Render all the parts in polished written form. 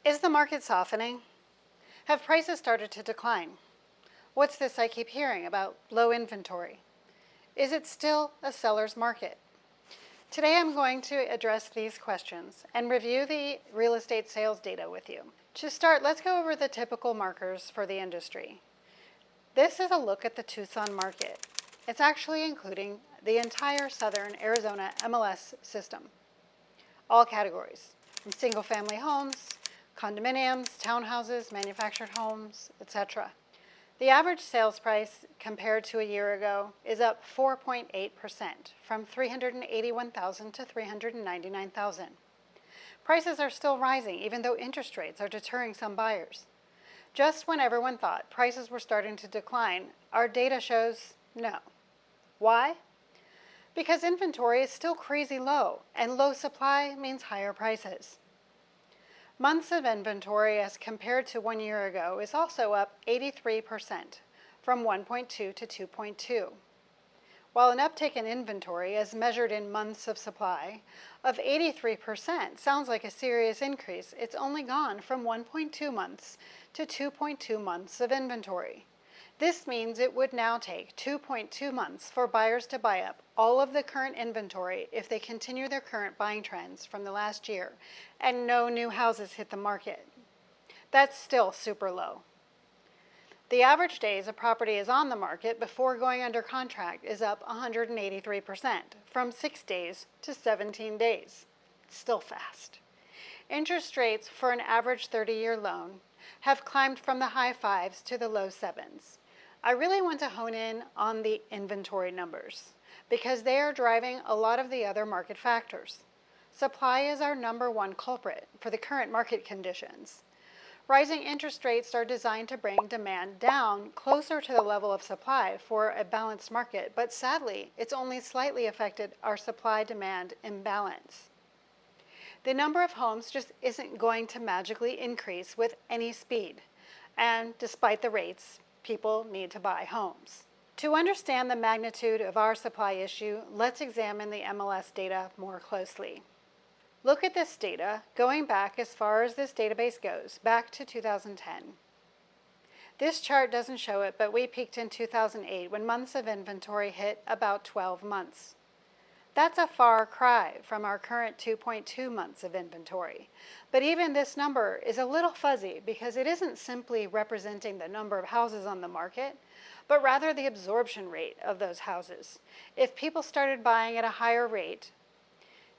Is the market softening? Have prices started to decline? What's this I keep hearing about low inventory? Is it still a seller's market? Today I'm going to address these questions and review the real estate sales data with you. To start, let's go over the typical markers for the industry. This is a look at the Tucson market. It's actually including the entire southern Arizona MLS system. All categories, from single-family homes, condominiums, townhouses, manufactured homes, etc. The average sales price compared to a year ago is up 4.8%, from $381,000 to $399,000. Prices are still rising even though interest rates are deterring some buyers. Just when everyone thought prices were starting to decline, our data shows no. Why? Because inventory is still crazy low, and low supply means higher prices. Months of inventory as compared to 1 year ago is also up 83%, from 1.2 to 2.2. While an uptick in inventory, as measured in months of supply, of 83% sounds like a serious increase, it's only gone from 1.2 months to 2.2 months of inventory. This means it would now take 2.2 months for buyers to buy up all of the current inventory if they continue their current buying trends from the last year and no new houses hit the market. That's still super low. The average days a property is on the market before going under contract is up 183%, from 6 days to 17 days. It's still fast. Interest rates for an average 30-year loan have climbed from the high 5s to the low 7s. I really want to hone in on the inventory numbers because they are driving a lot of the other market factors. Supply is our #1 culprit for the current market conditions. Rising interest rates are designed to bring demand down closer to the level of supply for a balanced market, but sadly, it's only slightly affected our supply-demand imbalance. The number of homes just isn't going to magically increase with any speed, and despite the rates, people need to buy homes. To understand the magnitude of our supply issue, let's examine the MLS data more closely. Look at this data going back as far as this database goes, back to 2010. This chart doesn't show it, but we peaked in 2008 when months of inventory hit about 12 months. That's a far cry from our current 2.2 months of inventory. But even this number is a little fuzzy because it isn't simply representing the number of houses on the market, but rather the absorption rate of those houses. If people started buying at a higher rate,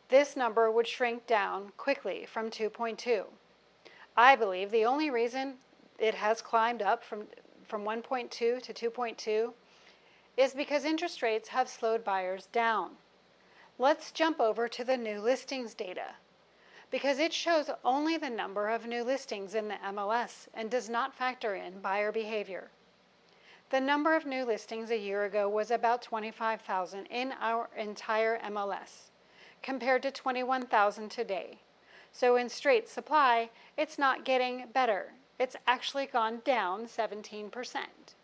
this number would shrink down quickly from 2.2. I believe the only reason it has climbed up from 1.2 to 2.2 is because interest rates have slowed buyers down. Let's jump over to the new listings data because it shows only the number of new listings in the MLS and does not factor in buyer behavior. The number of new listings a year ago was about 25,000 in our entire MLS, compared to 21,000 today. So in straight supply, it's not getting better. It's actually gone down 17%.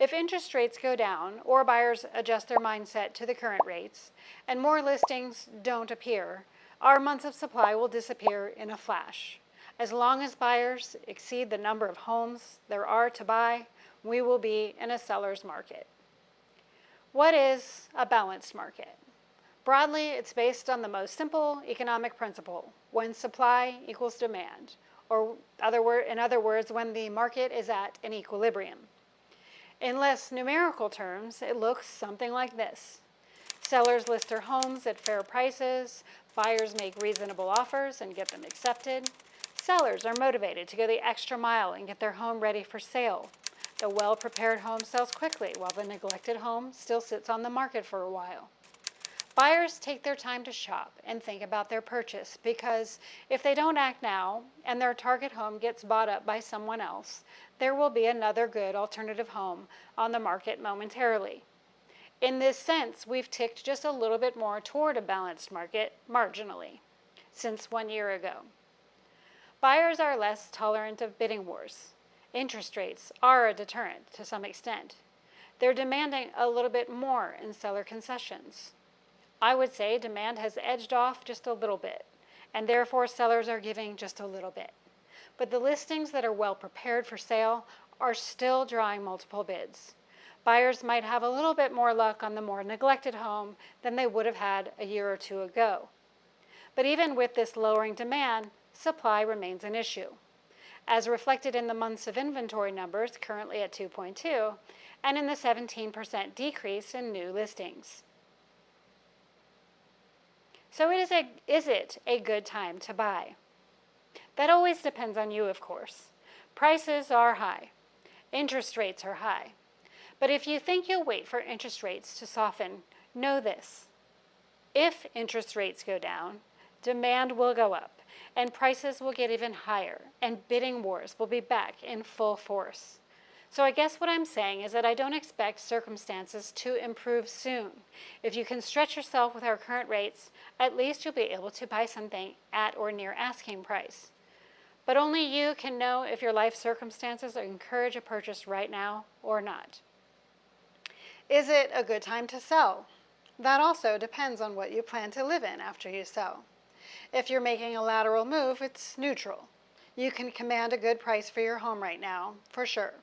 If interest rates go down or buyers adjust their mindset to the current rates and more listings don't appear, our months of supply will disappear in a flash. As long as buyers exceed the number of homes there are to buy, we will be in a seller's market. What is a balanced market? Broadly, it's based on the most simple economic principle, when supply equals demand, or in other words, when the market is at an equilibrium. In less numerical terms, it looks something like this. Sellers list their homes at fair prices, buyers make reasonable offers and get them accepted. Sellers are motivated to go the extra mile and get their home ready for sale. The well-prepared home sells quickly, while the neglected home still sits on the market for a while. Buyers take their time to shop and think about their purchase because if they don't act now and their target home gets bought up by someone else, there will be another good alternative home on the market momentarily. In this sense, we've ticked just a little bit more toward a balanced market marginally since 1 year ago. Buyers are less tolerant of bidding wars. Interest rates are a deterrent to some extent. They're demanding a little bit more in seller concessions. I would say demand has edged off just a little bit, and therefore sellers are giving just a little bit. but the listings that are well prepared for sale are still drawing multiple bids. Buyers might have a little bit more luck on the more neglected home than they would have had a year or two ago. But even with this lowering demand, supply remains an issue, as reflected in the months of inventory numbers currently at 2.2 and in the 17% decrease in new listings. So is it a good time to buy? That always depends on you, of course. Prices are high. Interest rates are high. But if you think you'll wait for interest rates to soften, know this. If interest rates go down, demand will go up, and prices will get even higher, and bidding wars will be back in full force. So I guess what I'm saying is that I don't expect circumstances to improve soon. If you can stretch yourself with our current rates, at least you'll be able to buy something at or near asking price. But only you can know if your life circumstances encourage a purchase right now or not. Is it a good time to sell? That also depends on what you plan to live in after you sell. If you're making a lateral move, it's neutral. You can command a good price for your home right now, for sure.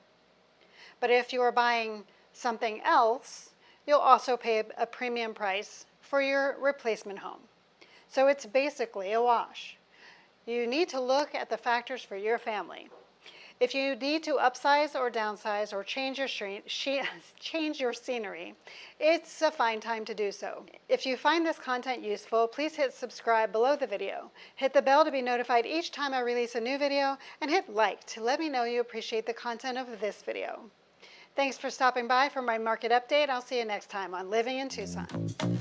But if you are buying something else, you'll also pay a premium price for your replacement home. So it's basically a wash. You need to look at the factors for your family. If you need to upsize or downsize or change your scenery, it's a fine time to do so. If you find this content useful, please hit subscribe below the video. Hit the bell to be notified each time I release a new video, and hit like to let me know you appreciate the content of this video. Thanks for stopping by for my market update. I'll see you next time on Living in Tucson.